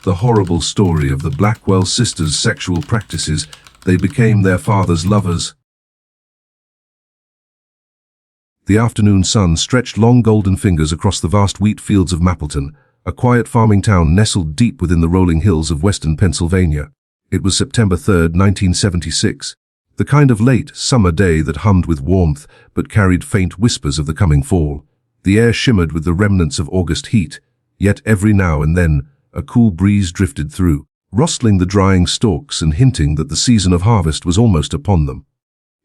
The horrible story of the Blackwell sisters' sexual practices. They became their father's lovers. The afternoon sun stretched long golden fingers across the vast wheat fields of Mapleton, a quiet farming town nestled deep within the rolling hills of western Pennsylvania. It was September 3rd, 1976, the kind of late summer day that hummed with warmth but carried faint whispers of the coming fall. The air shimmered with the remnants of August heat, yet every now and then a cool breeze drifted through, rustling the drying stalks and hinting that the season of harvest was almost upon them.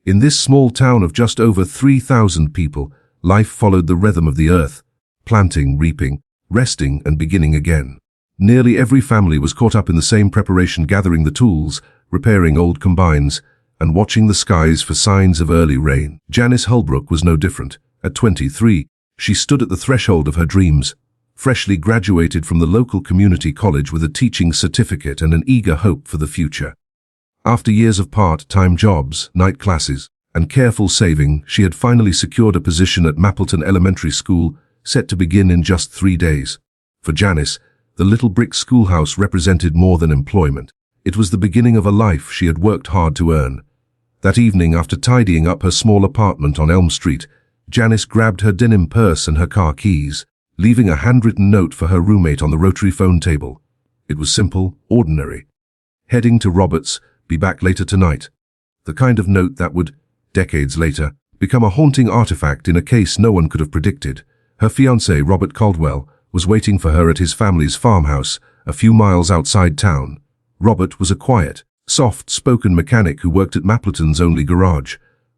In this small town of just over 3,000 people, life followed the rhythm of the earth, planting, reaping, resting and beginning again. Nearly every family was caught up in the same preparation, gathering the tools, repairing old combines, and watching the skies for signs of early rain. Janice Holbrook was no different. At 23, she stood at the threshold of her dreams, freshly graduated from the local community college with a teaching certificate and an eager hope for the future. After years of part-time jobs, night classes, and careful saving, she had finally secured a position at Mapleton Elementary School, set to begin in just 3 days. For Janice, the little brick schoolhouse represented more than employment. It was the beginning of a life she had worked hard to earn. That evening, after tidying up her small apartment on Elm Street, Janice grabbed her denim purse and her car keys, leaving a handwritten note for her roommate on the rotary phone table. It was simple, ordinary. Heading to Robert's, be back later tonight. The kind of note that would, decades later, become a haunting artifact in a case no one could have predicted. Her fiancé, Robert Caldwell, was waiting for her at his family's farmhouse, a few miles outside town. Robert was a quiet, soft-spoken mechanic who worked at Mapleton's only garage.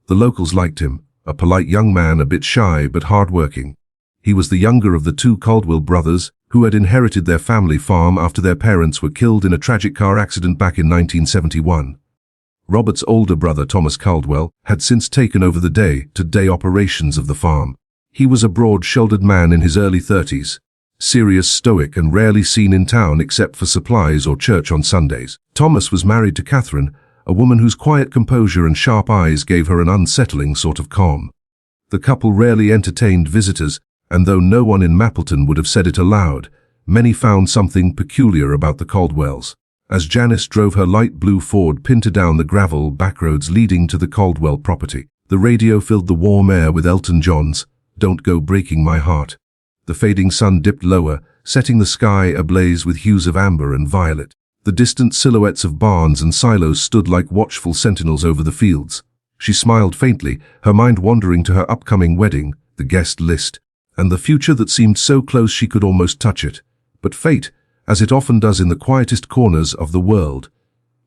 The locals liked him, a polite young man, a bit shy but hard-working. He was the younger of the two Caldwell brothers, who had inherited their family farm after their parents were killed in a tragic car accident back in 1971. Robert's older brother, Thomas Caldwell, had since taken over the day-to-day operations of the farm. He was a broad-shouldered man in his early 30s, serious, stoic, and rarely seen in town except for supplies or church on Sundays. Thomas was married to Catherine, a woman whose quiet composure and sharp eyes gave her an unsettling sort of calm. The couple rarely entertained visitors, and though no one in Mapleton would have said it aloud, many found something peculiar about the Caldwells. As Janice drove her light blue Ford Pinto down the gravel backroads leading to the Caldwell property, the radio filled the warm air with Elton John's "Don't Go Breaking My Heart." The fading sun dipped lower, setting the sky ablaze with hues of amber and violet. The distant silhouettes of barns and silos stood like watchful sentinels over the fields. She smiled faintly, her mind wandering to her upcoming wedding, the guest list, and the future that seemed so close she could almost touch it. But fate, as it often does in the quietest corners of the world,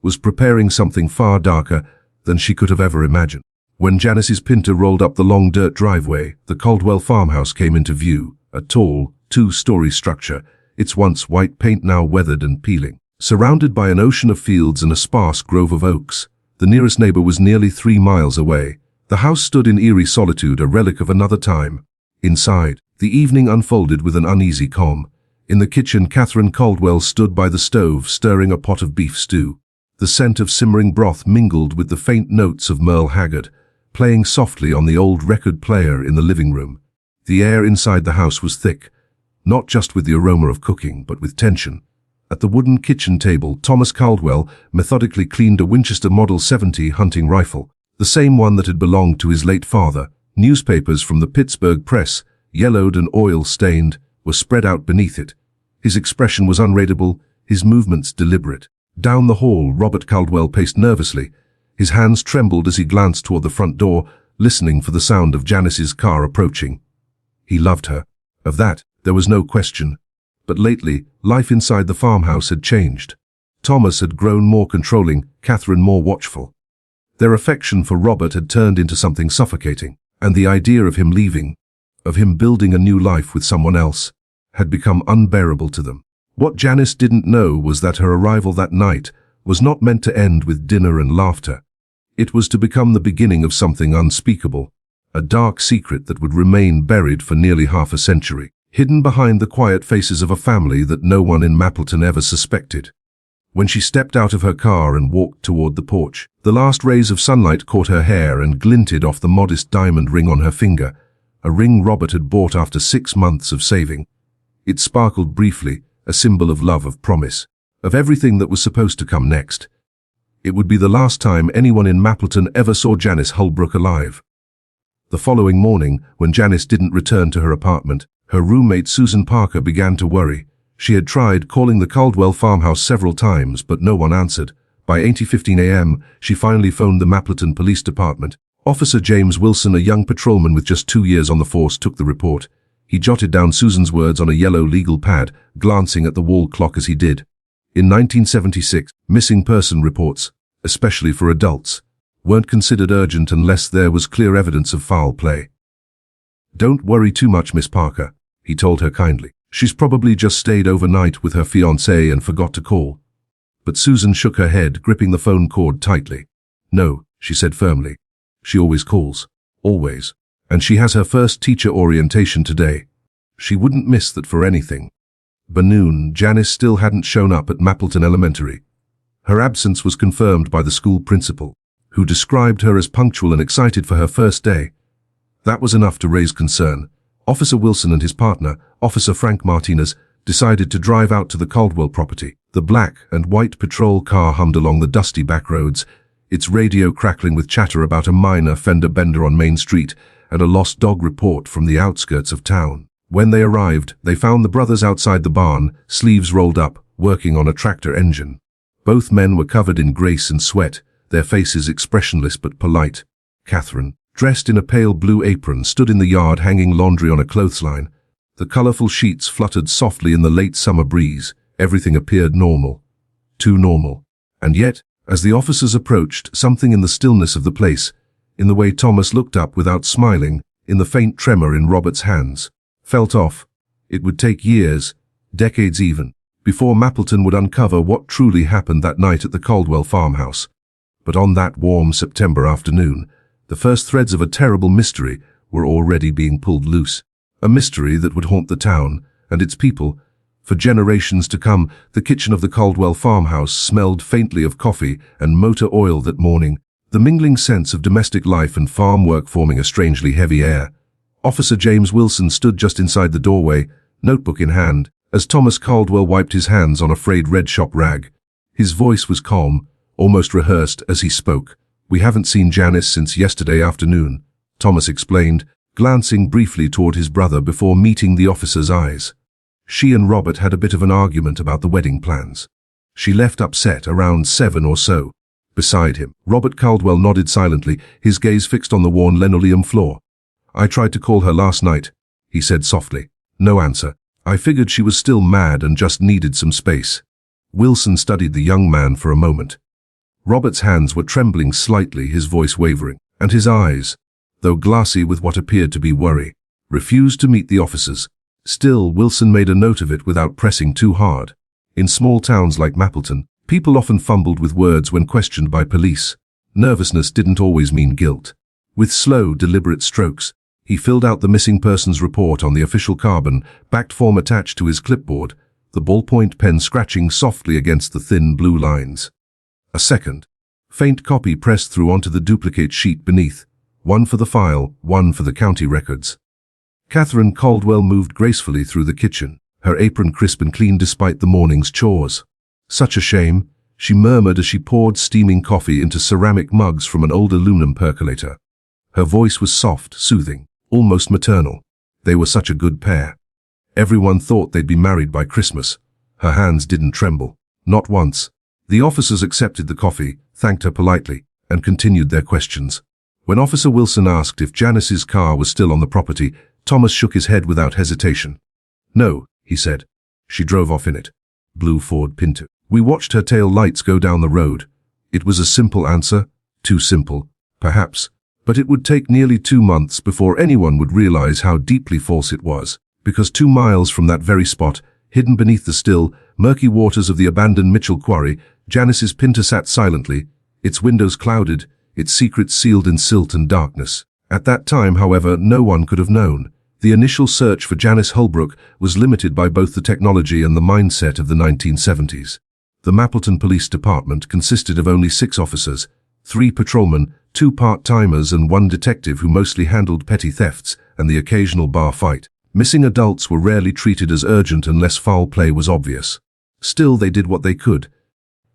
was preparing something far darker than she could have ever imagined. When Janice's Pinto rolled up the long dirt driveway, the Caldwell farmhouse came into view, a tall, two-story structure, its once white paint now weathered and peeling. Surrounded by an ocean of fields and a sparse grove of oaks, the nearest neighbor was nearly 3 miles away. The house stood in eerie solitude, a relic of another time. Inside, the evening unfolded with an uneasy calm. In the kitchen, Catherine Caldwell stood by the stove, stirring a pot of beef stew. The scent of simmering broth mingled with the faint notes of Merle Haggard, playing softly on the old record player in the living room. The air inside the house was thick, not just with the aroma of cooking, but with tension. At the wooden kitchen table, Thomas Caldwell methodically cleaned a Winchester Model 70 hunting rifle, the same one that had belonged to his late father. Newspapers from the Pittsburgh press, yellowed and oil-stained, were spread out beneath it. His expression was unreadable, his movements deliberate. Down the hall, Robert Caldwell paced nervously. His hands trembled as he glanced toward the front door, listening for the sound of Janice's car approaching. He loved her. Of that, there was no question. But lately, life inside the farmhouse had changed. Thomas had grown more controlling, Catherine more watchful. Their affection for Robert had turned into something suffocating, and the idea of him leaving, of him building a new life with someone else, had become unbearable to them. What Janice didn't know was that her arrival that night was not meant to end with dinner and laughter. It was to become the beginning of something unspeakable, a dark secret that would remain buried for nearly half a century, hidden behind the quiet faces of a family that no one in Mapleton ever suspected. When she stepped out of her car and walked toward the porch, the last rays of sunlight caught her hair and glinted off the modest diamond ring on her finger, a ring Robert had bought after 6 months of saving. It sparkled briefly, a symbol of love, of promise. of everything that was supposed to come next. It would be the last time anyone in Mapleton ever saw Janice Holbrook alive. The following morning, when Janice didn't return to her apartment, her roommate Susan Parker began to worry. She had tried calling the Caldwell farmhouse several times, but no one answered. By 8:15 a.m., she finally phoned the Mapleton Police Department. Officer James Wilson, a young patrolman with just 2 years on the force, took the report. He jotted down Susan's words on a yellow legal pad, glancing at the wall clock as he did. In 1976, missing person reports, especially for adults, weren't considered urgent unless there was clear evidence of foul play. "Don't worry too much, Miss Parker," he told her kindly. "She's probably just stayed overnight with her fiancé and forgot to call." But Susan shook her head, gripping the phone cord tightly. "No," she said firmly. "She always calls. Always. And she has her first teacher orientation today. She wouldn't miss that for anything." By noon, Janice still hadn't shown up at Mapleton Elementary. Her absence was confirmed by the school principal, who described her as punctual and excited for her first day. That was enough to raise concern. Officer Wilson and his partner, Officer Frank Martinez, decided to drive out to the Caldwell property. The black and white patrol car hummed along the dusty back roads, its radio crackling with chatter about a minor fender bender on Main Street and a lost dog report from the outskirts of town. When they arrived, they found the brothers outside the barn, sleeves rolled up, working on a tractor engine. Both men were covered in grease and sweat, their faces expressionless but polite. Catherine, dressed in a pale blue apron, stood in the yard hanging laundry on a clothesline. The colorful sheets fluttered softly in the late summer breeze. Everything appeared normal. Too normal. And yet, as the officers approached, something in the stillness of the place, in the way Thomas looked up without smiling, in the faint tremor in Robert's hands, felt off. It would take years, decades even, before Mapleton would uncover what truly happened that night at the Caldwell farmhouse. But on that warm September afternoon, the first threads of a terrible mystery were already being pulled loose. A mystery that would haunt the town and its people for generations to come. The kitchen of the Caldwell farmhouse smelled faintly of coffee and motor oil that morning, the mingling sense of domestic life and farm work forming a strangely heavy air. Officer James Wilson stood just inside the doorway, notebook in hand, as Thomas Caldwell wiped his hands on a frayed red shop rag. His voice was calm, almost rehearsed as he spoke. "We haven't seen Janice since yesterday afternoon," Thomas explained, glancing briefly toward his brother before meeting the officer's eyes. "She and Robert had a bit of an argument about the wedding plans. She left upset around 7 or so. Beside him, Robert Caldwell nodded silently, his gaze fixed on the worn linoleum floor. "I tried to call her last night," he said softly. "No answer. I figured she was still mad and just needed some space." Wilson studied the young man for a moment. Robert's hands were trembling slightly, his voice wavering, and his eyes, though glassy with what appeared to be worry, refused to meet the officers. Still, Wilson made a note of it without pressing too hard. In small towns like Mapleton, people often fumbled with words when questioned by police. Nervousness didn't always mean guilt. With slow, deliberate strokes, he filled out the missing persons report on the official carbon-backed form attached to his clipboard, the ballpoint pen scratching softly against the thin blue lines. A second, faint copy pressed through onto the duplicate sheet beneath, one for the file, one for the county records. Catherine Caldwell moved gracefully through the kitchen, her apron crisp and clean despite the morning's chores. "Such a shame," she murmured as she poured steaming coffee into ceramic mugs from an old aluminum percolator. Her voice was soft, soothing, almost maternal. They were such a good pair. Everyone thought they'd be married by Christmas. Her hands didn't tremble. Not once. The officers accepted the coffee, thanked her politely, and continued their questions. When Officer Wilson asked if Janice's car was still on the property, Thomas shook his head without hesitation. "No," he said. "She drove off in it. Blue Ford Pinto. We watched her tail lights go down the road." It was a simple answer, too simple, perhaps, but it would take nearly 2 months before anyone would realize how deeply false it was, because 2 miles from that very spot, hidden beneath the still, murky waters of the abandoned Mitchell Quarry, Janice's Pinto sat silently, its windows clouded, its secrets sealed in silt and darkness. At that time, however, no one could have known. The initial search for Janice Holbrook was limited by both the technology and the mindset of the 1970s. The Mapleton Police Department consisted of only 6 officers, 3 patrolmen, 2 part-timers and 1 detective who mostly handled petty thefts and the occasional bar fight. Missing adults were rarely treated as urgent unless foul play was obvious. Still, they did what they could.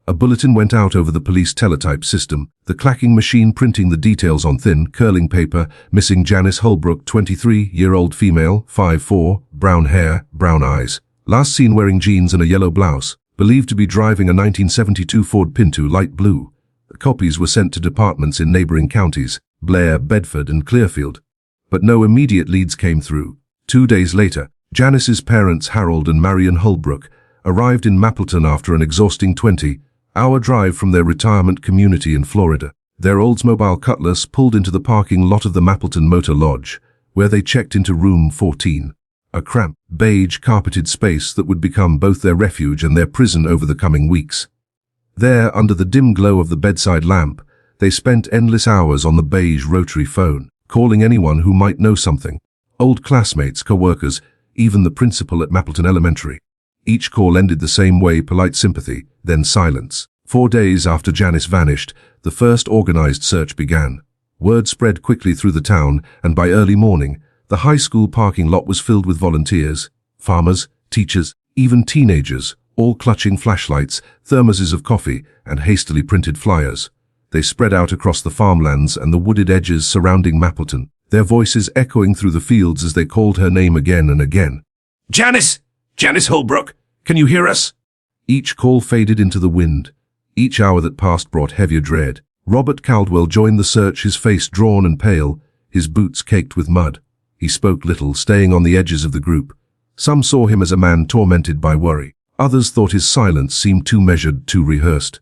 A bulletin went out over the police teletype system, the clacking machine printing the details on thin, curling paper: missing Janice Holbrook, 23-year-old female, 5'4", brown hair, brown eyes. Last seen wearing jeans and a yellow blouse. Believed to be driving a 1972 Ford Pinto, light blue. The copies were sent to departments in neighboring counties, Blair, Bedford, and Clearfield. But no immediate leads came through. 2 days later, Janice's parents, Harold and Marion Holbrook, arrived in Mapleton after an exhausting 20-hour drive from their retirement community in Florida. Their Oldsmobile Cutlass pulled into the parking lot of the Mapleton Motor Lodge, where they checked into room 14. A cramped, beige carpeted space that would become both their refuge and their prison over the coming weeks. There, under the dim glow of the bedside lamp, they spent endless hours on the beige rotary phone, calling anyone who might know something. Old classmates, co-workers, even the principal at Mapleton Elementary. Each call ended the same way: polite sympathy, then silence. 4 days after Janice vanished, the first organized search began. Word spread quickly through the town, and by early morning, the high school parking lot was filled with volunteers, farmers, teachers, even teenagers, all clutching flashlights, thermoses of coffee, and hastily printed flyers. They spread out across the farmlands and the wooded edges surrounding Mapleton, their voices echoing through the fields as they called her name again and again. "Janice! Janice Holbrook! Can you hear us?" Each call faded into the wind. Each hour that passed brought heavier dread. Robert Caldwell joined the search, his face drawn and pale, his boots caked with mud. He spoke little, staying on the edges of the group. Some saw him as a man tormented by worry. Others thought his silence seemed too measured, too rehearsed.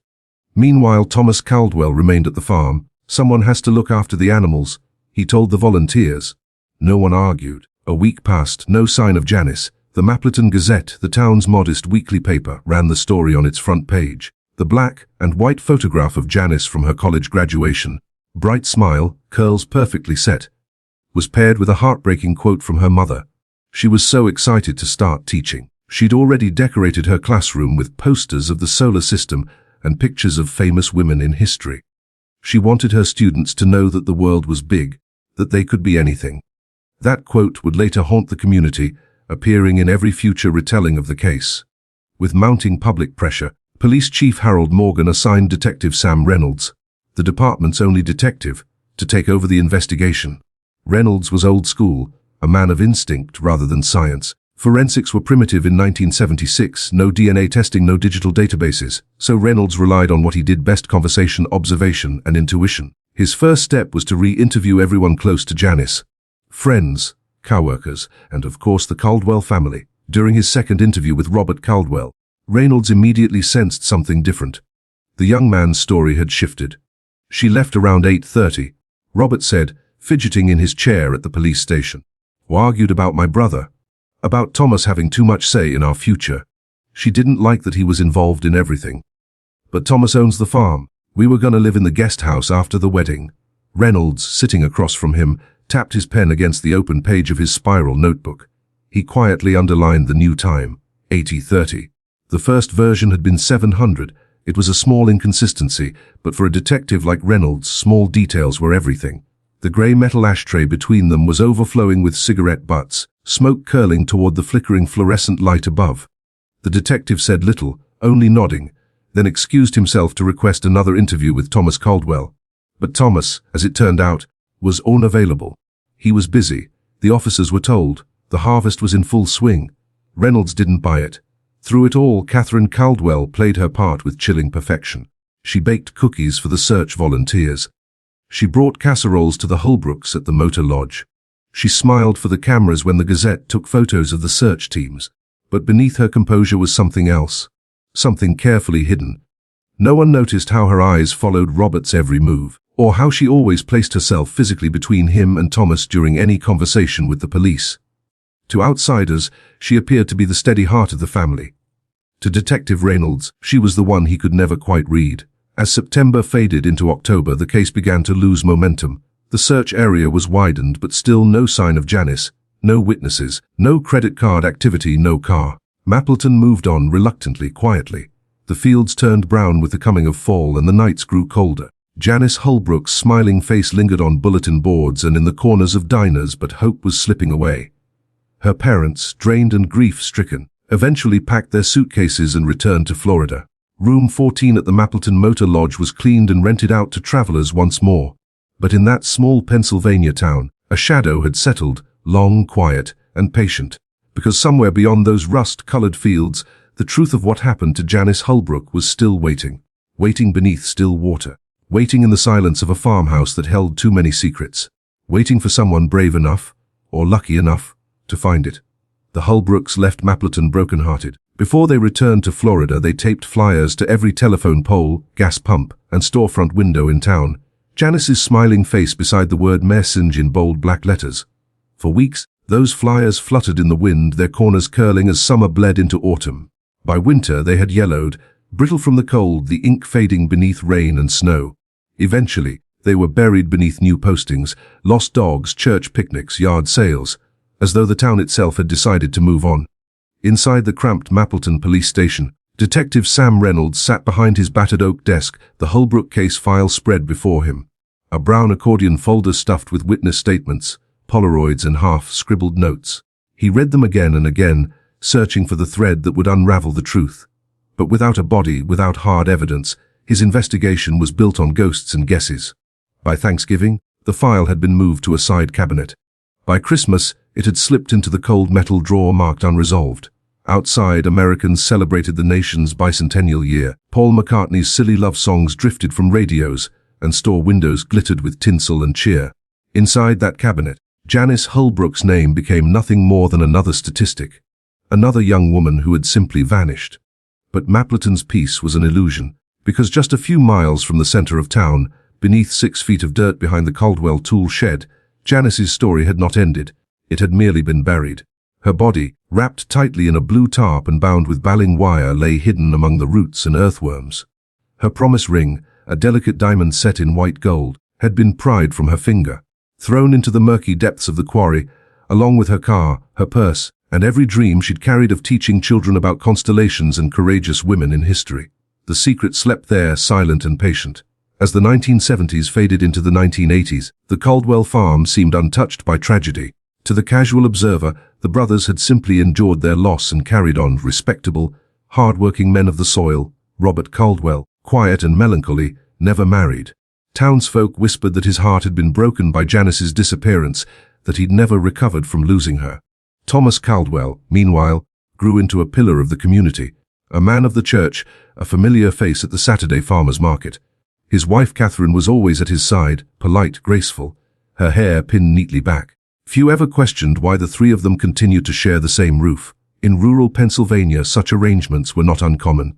Meanwhile, Thomas Caldwell remained at the farm. "Someone has to look after the animals," he told the volunteers. No one argued. A week passed, no sign of Janice. The Mapleton Gazette, the town's modest weekly paper, ran the story on its front page. The black and white photograph of Janice from her college graduation, bright smile, curls perfectly set, was paired with a heartbreaking quote from her mother. She was so excited to start teaching. She'd already decorated her classroom with posters of the solar system and pictures of famous women in history. She wanted her students to know that the world was big, that they could be anything. That quote would later haunt the community, appearing in every future retelling of the case. With mounting public pressure, Police Chief Harold Morgan assigned Detective Sam Reynolds, the department's only detective, to take over the investigation. Reynolds was old school, a man of instinct rather than science. Forensics were primitive in 1976, no DNA testing, no digital databases, so Reynolds relied on what he did best: conversation, observation, and intuition. His first step was to re-interview everyone close to Janice. Friends, co-workers, and of course the Caldwell family. During his second interview with Robert Caldwell, Reynolds immediately sensed something different. The young man's story had shifted. "She left around 8:30, Robert said, fidgeting in his chair at the police station. "We argued about my brother, about Thomas having too much say in our future. She didn't like that he was involved in everything. But Thomas owns the farm. We were gonna live in the guest house after the wedding." Reynolds, sitting across from him, tapped his pen against the open page of his spiral notebook. He quietly underlined the new time, 80:30. The first version had been 700. It was a small inconsistency, but for a detective like Reynolds, small details were everything. The grey metal ashtray between them was overflowing with cigarette butts, smoke curling toward the flickering fluorescent light above. The detective said little, only nodding, then excused himself to request another interview with Thomas Caldwell. But Thomas, as it turned out, was unavailable. He was busy, the officers were told. The harvest was in full swing. Reynolds didn't buy it. Through it all, Catherine Caldwell played her part with chilling perfection. She baked cookies for the search volunteers. She brought casseroles to the Holbrooks at the Motor Lodge. She smiled for the cameras when the Gazette took photos of the search teams. But beneath her composure was something else, something carefully hidden. No one noticed how her eyes followed Robert's every move, or how she always placed herself physically between him and Thomas during any conversation with the police. To outsiders, she appeared to be the steady heart of the family. To Detective Reynolds, she was the one he could never quite read. As September faded into October, the case began to lose momentum. The search area was widened, but still no sign of Janice, no witnesses, no credit card activity, no car. Mapleton moved on reluctantly, quietly. The fields turned brown with the coming of fall, and the nights grew colder. Janice Holbrook's smiling face lingered on bulletin boards and in the corners of diners, but hope was slipping away. Her parents, drained and grief-stricken, eventually packed their suitcases and returned to Florida. Room 14 at the Mapleton Motor Lodge was cleaned and rented out to travelers once more. But in that small Pennsylvania town, a shadow had settled, long, quiet, and patient. Because somewhere beyond those rust-colored fields, the truth of what happened to Janice Holbrook was still waiting. Waiting beneath still water. Waiting in the silence of a farmhouse that held too many secrets. Waiting for someone brave enough, or lucky enough, to find it. The Holbrooks left Mapleton broken-hearted. Before they returned to Florida, they taped flyers to every telephone pole, gas pump, and storefront window in town. Janice's smiling face beside the word message in bold black letters. For weeks, those flyers fluttered in the wind, their corners curling as summer bled into autumn. By winter, they had yellowed, brittle from the cold, the ink fading beneath rain and snow. Eventually, they were buried beneath new postings, lost dogs, church picnics, yard sales, as though the town itself had decided to move on. Inside the cramped Mapleton police station, Detective Sam Reynolds sat behind his battered oak desk, the Holbrook case file spread before him. A brown accordion folder stuffed with witness statements, Polaroids and half-scribbled notes. He read them again and again, searching for the thread that would unravel the truth. But without a body, without hard evidence, his investigation was built on ghosts and guesses. By Thanksgiving, the file had been moved to a side cabinet. By Christmas, it had slipped into the cold metal drawer marked unresolved. Outside, Americans celebrated the nation's bicentennial year. Paul McCartney's silly love songs drifted from radios, and store windows glittered with tinsel and cheer. Inside that cabinet, Janice Holbrook's name became nothing more than another statistic. Another young woman who had simply vanished. But Mapleton's peace was an illusion, because just a few miles from the center of town, beneath 6 feet of dirt behind the Caldwell tool shed, Janice's story had not ended. It had merely been buried. Her body, wrapped tightly in a blue tarp and bound with baling wire, lay hidden among the roots and earthworms. Her promise ring, a delicate diamond set in white gold, had been pried from her finger, thrown into the murky depths of the quarry, along with her car, her purse, and every dream she'd carried of teaching children about constellations and courageous women in history. The secret slept there, silent and patient. As the 1970s faded into the 1980s, the Caldwell farm seemed untouched by tragedy. To the casual observer, the brothers had simply endured their loss and carried on, respectable, hard-working men of the soil. Robert Caldwell, quiet and melancholy, never married. Townsfolk whispered that his heart had been broken by Janice's disappearance, that he'd never recovered from losing her. Thomas Caldwell, meanwhile, grew into a pillar of the community, a man of the church, a familiar face at the Saturday farmers' market. His wife Catherine was always at his side, polite, graceful, her hair pinned neatly back. Few ever questioned why the three of them continued to share the same roof. In rural Pennsylvania, such arrangements were not uncommon.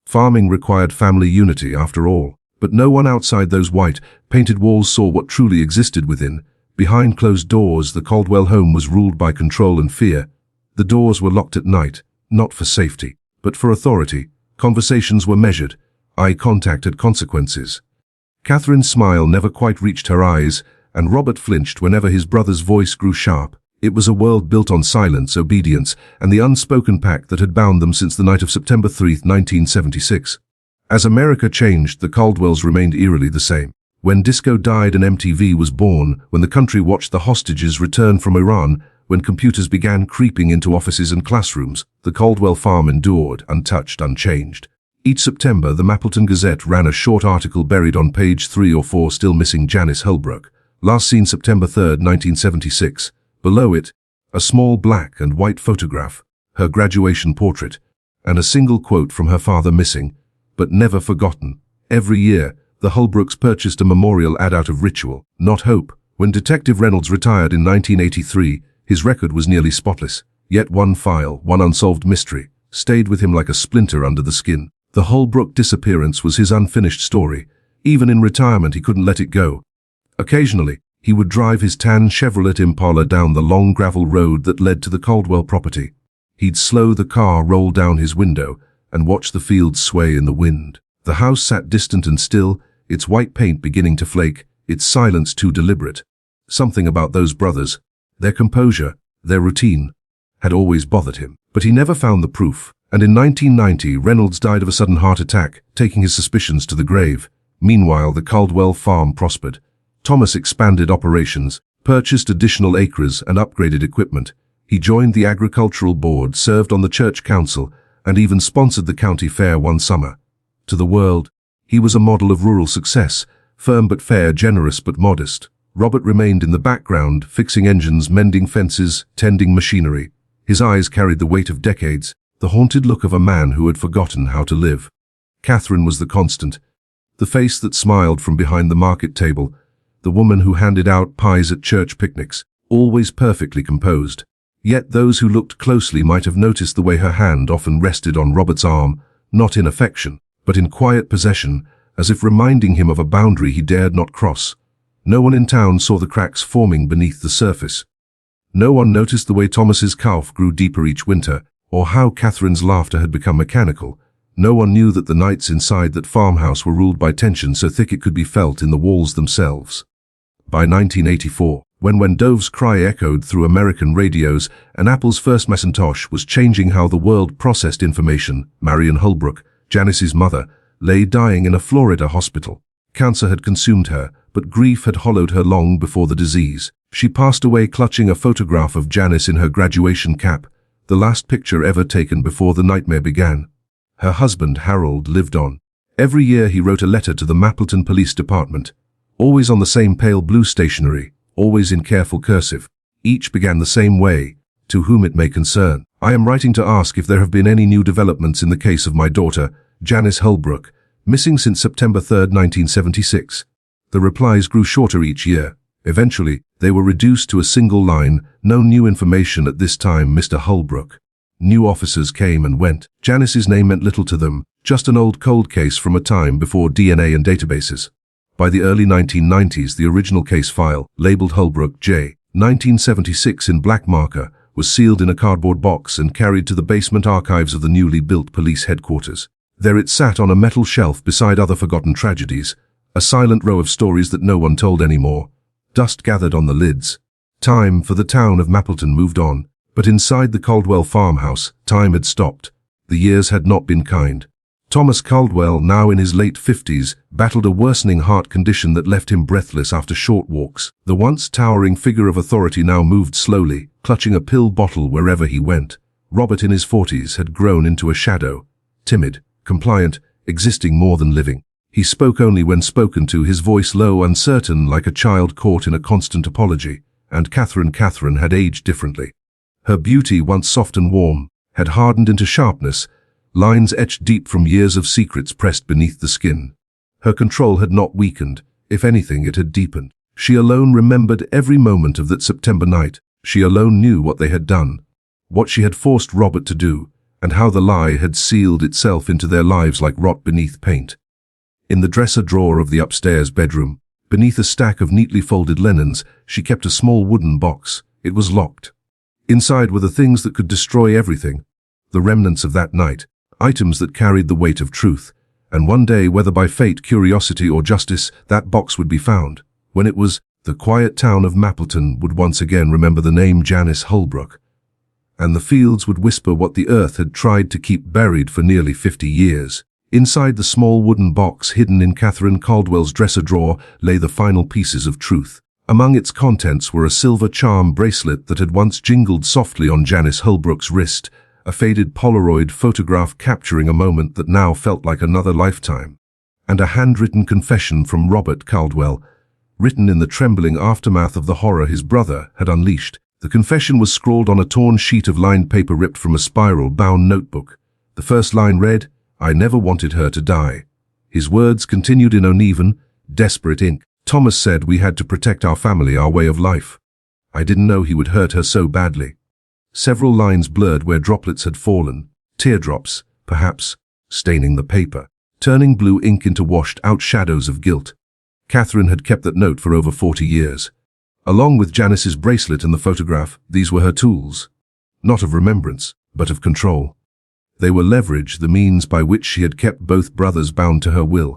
Farming required family unity, after all. But no one outside those white, painted walls saw what truly existed within. Behind closed doors, the Caldwell home was ruled by control and fear. The doors were locked at night, not for safety, but for authority. Conversations were measured. Eye contact had consequences. Catherine's smile never quite reached her eyes, and Robert flinched whenever his brother's voice grew sharp. It was a world built on silence, obedience, and the unspoken pact that had bound them since the night of September 3, 1976. As America changed, the Caldwells remained eerily the same. When disco died and MTV was born, when the country watched the hostages return from Iran, when computers began creeping into offices and classrooms, the Caldwell farm endured, untouched, unchanged. Each September, the Mapleton Gazette ran a short article buried on page 3 or 4, still missing Janice Holbrook. Last seen September 3, 1976. Below it, a small black and white photograph, her graduation portrait, and a single quote from her father missing, but never forgotten. Every year, the Holbrooks purchased a memorial ad out of ritual, not hope. When Detective Reynolds retired in 1983, his record was nearly spotless. Yet one file, one unsolved mystery, stayed with him like a splinter under the skin. The Holbrook disappearance was his unfinished story. Even in retirement, he couldn't let it go. Occasionally, he would drive his tan Chevrolet Impala down the long gravel road that led to the Caldwell property. He'd slow the car, roll down his window, and watch the fields sway in the wind. The house sat distant and still, its white paint beginning to flake, its silence too deliberate. Something about those brothers, their composure, their routine, had always bothered him. But he never found the proof, and in 1990 Reynolds died of a sudden heart attack, taking his suspicions to the grave. Meanwhile, the Caldwell farm prospered. Thomas expanded operations, purchased additional acres and upgraded equipment. He joined the agricultural board, served on the church council, and even sponsored the county fair one summer. To the world, he was a model of rural success, firm but fair, generous but modest. Robert remained in the background, fixing engines, mending fences, tending machinery. His eyes carried the weight of decades, the haunted look of a man who had forgotten how to live. Catherine was the constant, the face that smiled from behind the market table, the woman who handed out pies at church picnics, always perfectly composed. Yet those who looked closely might have noticed the way her hand often rested on Robert's arm, not in affection, but in quiet possession, as if reminding him of a boundary he dared not cross. No one in town saw the cracks forming beneath the surface. No one noticed the way Thomas's cough grew deeper each winter, or how Catherine's laughter had become mechanical. No one knew that the nights inside that farmhouse were ruled by tension so thick it could be felt in the walls themselves. By 1984, when Dove's cry echoed through American radios and Apple's first Macintosh was changing how the world processed information, Marion Holbrook, Janice's mother, lay dying in a Florida hospital. Cancer had consumed her, but grief had hollowed her long before the disease. She passed away clutching a photograph of Janice in her graduation cap, the last picture ever taken before the nightmare began. Her husband, Harold, lived on. Every year he wrote a letter to the Mapleton Police Department, always on the same pale blue stationery, always in careful cursive. Each began the same way: "To whom it may concern. I am writing to ask if there have been any new developments in the case of my daughter, Janice Holbrook, missing since September 3, 1976. The replies grew shorter each year. Eventually, they were reduced to a single line: "No new information at this time, Mr. Holbrook." New officers came and went. Janice's name meant little to them, just an old cold case from a time before DNA and databases. By the early 1990s, the original case file, labeled Holbrook J. 1976 in black marker, was sealed in a cardboard box and carried to the basement archives of the newly built police headquarters. There it sat on a metal shelf beside other forgotten tragedies, a silent row of stories that no one told anymore. Dust gathered on the lids. Time for the town of Mapleton moved on, but inside the Caldwell farmhouse, time had stopped. The years had not been kind. Thomas Caldwell, now in his late 50s, battled a worsening heart condition that left him breathless after short walks. The once towering figure of authority now moved slowly, clutching a pill bottle wherever he went. Robert, in his 40s, had grown into a shadow, timid, compliant, existing more than living. He spoke only when spoken to, his voice low, uncertain, like a child caught in a constant apology. And Catherine had aged differently. Her beauty, once soft and warm, had hardened into sharpness, lines etched deep from years of secrets pressed beneath the skin. Her control had not weakened. If anything, it had deepened. She alone remembered every moment of that September night. She alone knew what they had done, what she had forced Robert to do, and how the lie had sealed itself into their lives like rot beneath paint. In the dresser drawer of the upstairs bedroom, beneath a stack of neatly folded linens, she kept a small wooden box. It was locked. Inside were the things that could destroy everything, the remnants of that night, items that carried the weight of truth. And one day, whether by fate, curiosity, or justice, that box would be found. When it was, the quiet town of Mapleton would once again remember the name Janice Holbrook. And the fields would whisper what the earth had tried to keep buried for nearly 50 years. Inside the small wooden box hidden in Catherine Caldwell's dresser drawer lay the final pieces of truth. Among its contents were a silver charm bracelet that had once jingled softly on Janice Holbrook's wrist, a faded Polaroid photograph capturing a moment that now felt like another lifetime, and a handwritten confession from Robert Caldwell, written in the trembling aftermath of the horror his brother had unleashed. The confession was scrawled on a torn sheet of lined paper ripped from a spiral-bound notebook. The first line read, "I never wanted her to die." His words continued in uneven, desperate ink. "Thomas said we had to protect our family, our way of life. I didn't know he would hurt her so badly." Several lines blurred where droplets had fallen, teardrops, perhaps, staining the paper, turning blue ink into washed-out shadows of guilt. Catherine had kept that note for over 40 years. Along with Janice's bracelet and the photograph, these were her tools, not of remembrance, but of control. They were leverage, the means by which she had kept both brothers bound to her will.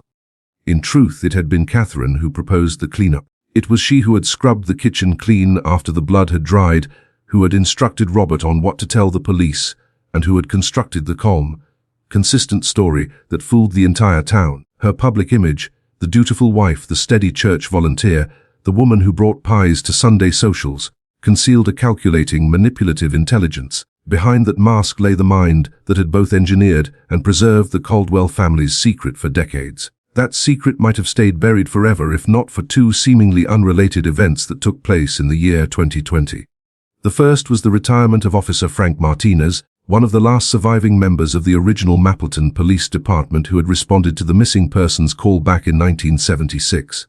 In truth, it had been Catherine who proposed the cleanup. It was she who had scrubbed the kitchen clean after the blood had dried, who had instructed Robert on what to tell the police, and who had constructed the calm, consistent story that fooled the entire town. Her public image, the dutiful wife, the steady church volunteer, the woman who brought pies to Sunday socials, concealed a calculating, manipulative intelligence. Behind that mask lay the mind that had both engineered and preserved the Caldwell family's secret for decades. That secret might have stayed buried forever if not for two seemingly unrelated events that took place in the year 2020. The first was the retirement of Officer Frank Martinez, one of the last surviving members of the original Mapleton Police Department who had responded to the missing persons call back in 1976.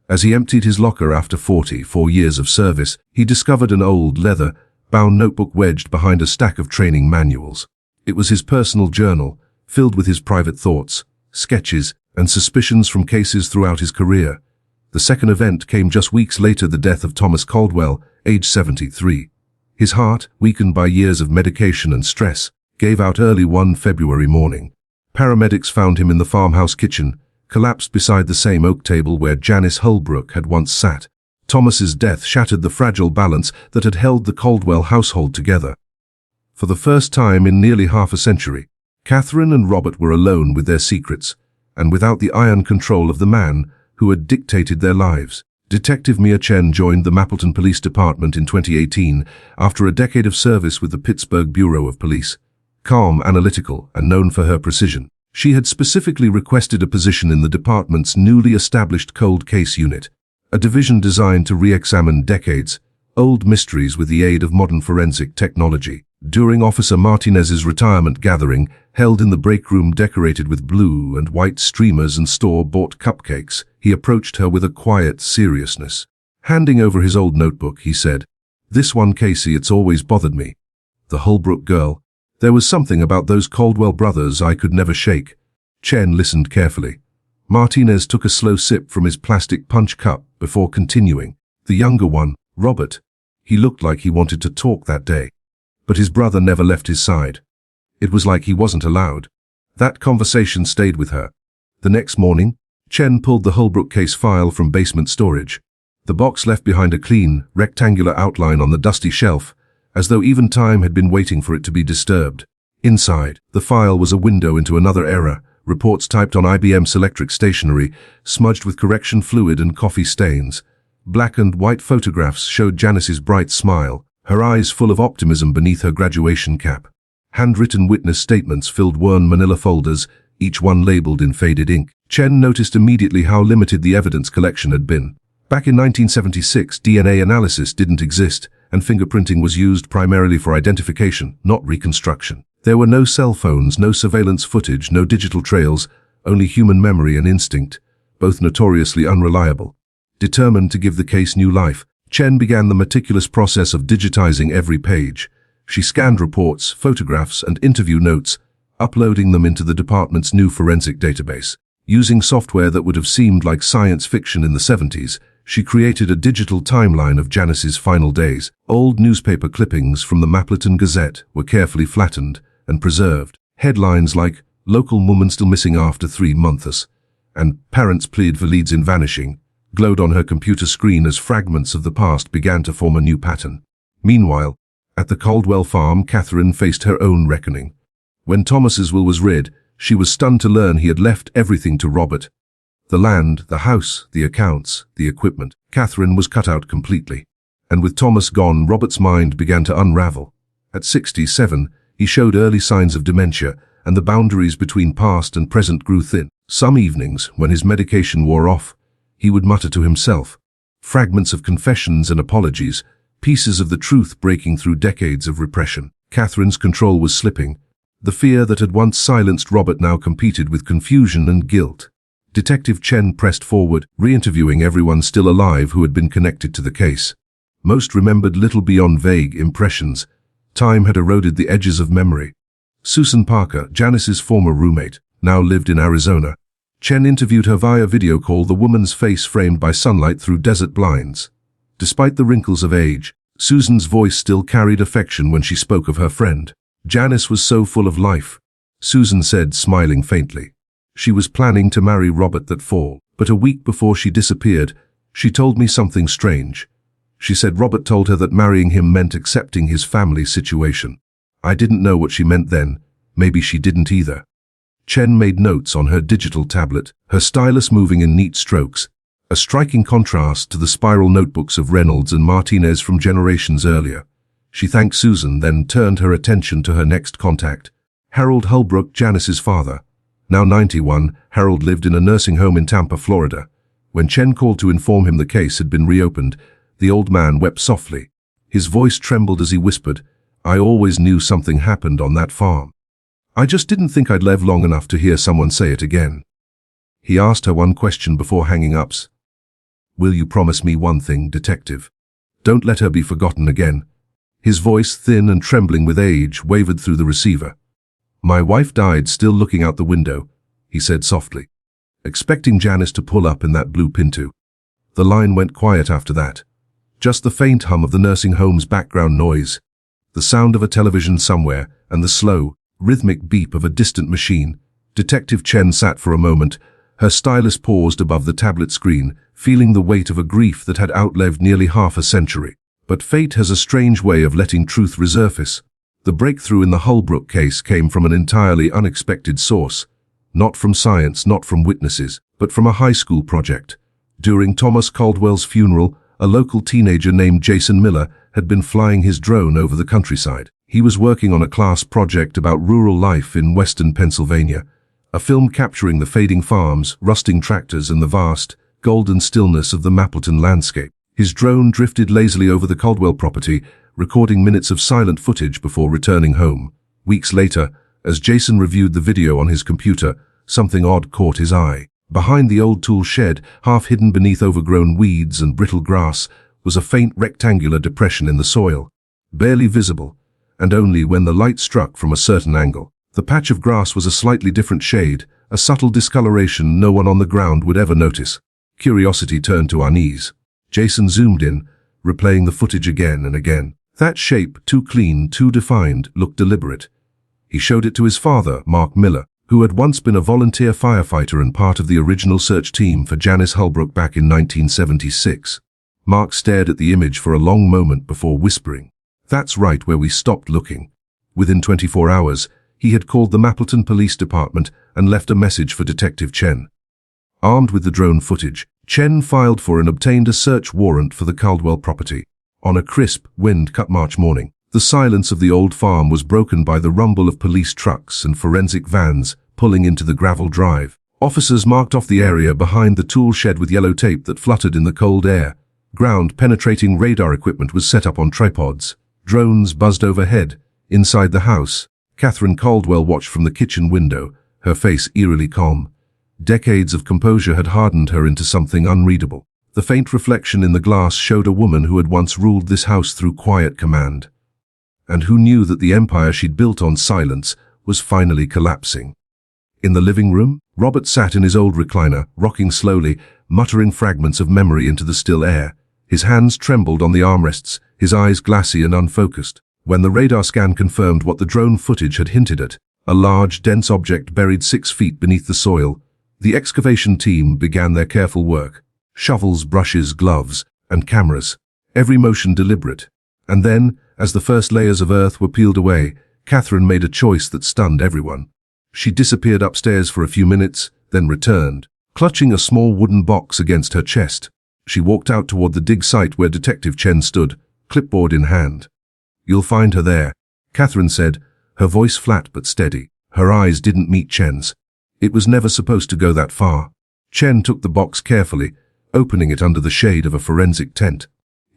As he emptied his locker after 44 years of service, he discovered an old, leather-bound notebook wedged behind a stack of training manuals. It was his personal journal, filled with his private thoughts, sketches, and suspicions from cases throughout his career. The second event came just weeks later, the death of Thomas Caldwell, age 73. His heart, weakened by years of medication and stress, gave out early one February morning. Paramedics found him in the farmhouse kitchen, collapsed beside the same oak table where Janice Holbrook had once sat. Thomas's death shattered the fragile balance that had held the Caldwell household together. For the first time in nearly half a century, Catherine and Robert were alone with their secrets, and without the iron control of the man who had dictated their lives. Detective Mia Chen joined the Mapleton Police Department in 2018 after a decade of service with the Pittsburgh Bureau of Police. Calm, analytical, and known for her precision, she had specifically requested a position in the department's newly established cold case unit, a division designed to re-examine decades-old mysteries with the aid of modern forensic technology. During Officer Martinez's retirement gathering, held in the break room decorated with blue and white streamers and store-bought cupcakes, he approached her with a quiet seriousness. Handing over his old notebook, he said, "This one, Casey, it's always bothered me. The Holbrook girl. There was something about those Caldwell brothers I could never shake." Chen listened carefully. Martinez took a slow sip from his plastic punch cup before continuing. "The younger one, Robert. He looked like he wanted to talk that day. But his brother never left his side. It was like he wasn't allowed." That conversation stayed with her. The next morning, Chen pulled the Holbrook case file from basement storage. The box left behind a clean, rectangular outline on the dusty shelf, as though even time had been waiting for it to be disturbed. Inside, the file was a window into another era, reports typed on IBM Selectric stationery, smudged with correction fluid and coffee stains. Black and white photographs showed Janice's bright smile, her eyes full of optimism beneath her graduation cap. Handwritten witness statements filled worn manila folders, each one labeled in faded ink. Chen noticed immediately how limited the evidence collection had been. Back in 1976, DNA analysis didn't exist, and fingerprinting was used primarily for identification, not reconstruction. There were no cell phones, no surveillance footage, no digital trails, only human memory and instinct, both notoriously unreliable. Determined to give the case new life, Chen began the meticulous process of digitizing every page. She scanned reports, photographs, and interview notes, uploading them into the department's new forensic database. Using software that would have seemed like science fiction in the 70s, she created a digital timeline of Janice's final days. Old newspaper clippings from the Mapleton Gazette were carefully flattened and preserved. Headlines like, "Local woman still missing after 3 months," and "Parents plead for leads in vanishing," glowed on her computer screen as fragments of the past began to form a new pattern. Meanwhile, at the Caldwell farm, Catherine faced her own reckoning. When Thomas's will was read, she was stunned to learn he had left everything to Robert. The land, the house, the accounts, the equipment. Catherine was cut out completely. And with Thomas gone, Robert's mind began to unravel. At 67, he showed early signs of dementia, and the boundaries between past and present grew thin. Some evenings, when his medication wore off, he would mutter to himself, fragments of confessions and apologies, pieces of the truth breaking through decades of repression. Catherine's control was slipping. The fear that had once silenced Robert now competed with confusion and guilt. Detective Chen pressed forward, re-interviewing everyone still alive who had been connected to the case. Most remembered little beyond vague impressions. Time had eroded the edges of memory. Susan Parker, Janice's former roommate, now lived in Arizona. Chen interviewed her via video call, the woman's face framed by sunlight through desert blinds. Despite the wrinkles of age, Susan's voice still carried affection when she spoke of her friend. Janice was so full of life, Susan said, smiling faintly. She was planning to marry Robert that fall, but a week before she disappeared, she told me something strange. She said Robert told her that marrying him meant accepting his family situation. I didn't know what she meant then. Maybe she didn't either. Chen made notes on her digital tablet, her stylus moving in neat strokes. a striking contrast to the spiral notebooks of Reynolds and Martinez from generations earlier. She thanked Susan, then turned her attention to her next contact, Harold Holbrook, Janice's father. Now 91, Harold lived in a nursing home in Tampa, Florida. When Chen called to inform him the case had been reopened, the old man wept softly. His voice trembled as he whispered, "I always knew something happened on that farm. I just didn't think I'd live long enough to hear someone say it again." He asked her one question before hanging up. "Will you promise me one thing, detective? Don't let her be forgotten again." His voice, thin and trembling with age, wavered through the receiver. "My wife died still looking out the window," he said softly, expecting Janice to pull up in that blue Pinto. The line went quiet after that. Just the faint hum of the nursing home's background noise, the sound of a television somewhere, and the slow, rhythmic beep of a distant machine. Detective Chen sat for a moment, her stylus paused above the tablet screen, feeling the weight of a grief that had outlived nearly half a century. But fate has a strange way of letting truth resurface. The breakthrough in the Holbrook case came from an entirely unexpected source. Not from science, not from witnesses, but from a high school project. During Thomas Caldwell's funeral, a local teenager named Jason Miller had been flying his drone over the countryside. He was working on a class project about rural life in western Pennsylvania, a film capturing the fading farms, rusting tractors, and the vast, golden stillness of the Mapleton landscape. His drone drifted lazily over the Caldwell property, recording minutes of silent footage before returning home. Weeks later, as Jason reviewed the video on his computer, something odd caught his eye. Behind the old tool shed, half hidden beneath overgrown weeds and brittle grass, was a faint rectangular depression in the soil, barely visible, and only when the light struck from a certain angle. The patch of grass was a slightly different shade, a subtle discoloration no one on the ground would ever notice. Curiosity turned to unease. Jason zoomed in, replaying the footage again and again. That shape, too clean, too defined, looked deliberate. He showed it to his father, Mark Miller, who had once been a volunteer firefighter and part of the original search team for Janice Holbrook back in 1976. Mark stared at the image for a long moment before whispering, "That's right where we stopped looking." Within 24 hours, he had called the Mapleton Police Department and left a message for Detective Chen. Armed with the drone footage, Chen filed for and obtained a search warrant for the Caldwell property. On a crisp, wind-cut March morning, the silence of the old farm was broken by the rumble of police trucks and forensic vans pulling into the gravel drive. Officers marked off the area behind the tool shed with yellow tape that fluttered in the cold air. Ground-penetrating radar equipment was set up on tripods. Drones buzzed overhead. Inside the house, Catherine Caldwell watched from the kitchen window, her face eerily calm. Decades of composure had hardened her into something unreadable. The faint reflection in the glass showed a woman who had once ruled this house through quiet command, and who knew that the empire she'd built on silence was finally collapsing. In the living room, Robert sat in his old recliner, rocking slowly, muttering fragments of memory into the still air. His hands trembled on the armrests, his eyes glassy and unfocused. When the radar scan confirmed what the drone footage had hinted at, a large, dense object buried 6 feet beneath the soil, the excavation team began their careful work. Shovels, brushes, gloves, and cameras, every motion deliberate. And then, as the first layers of earth were peeled away, Catherine made a choice that stunned everyone. She disappeared upstairs for a few minutes, then returned, clutching a small wooden box against her chest. She walked out toward the dig site where Detective Chen stood, clipboard in hand. "You'll find her there," Catherine said, her voice flat but steady. Her eyes didn't meet Chen's. It was never supposed to go that far. Chen took the box carefully, opening it under the shade of a forensic tent.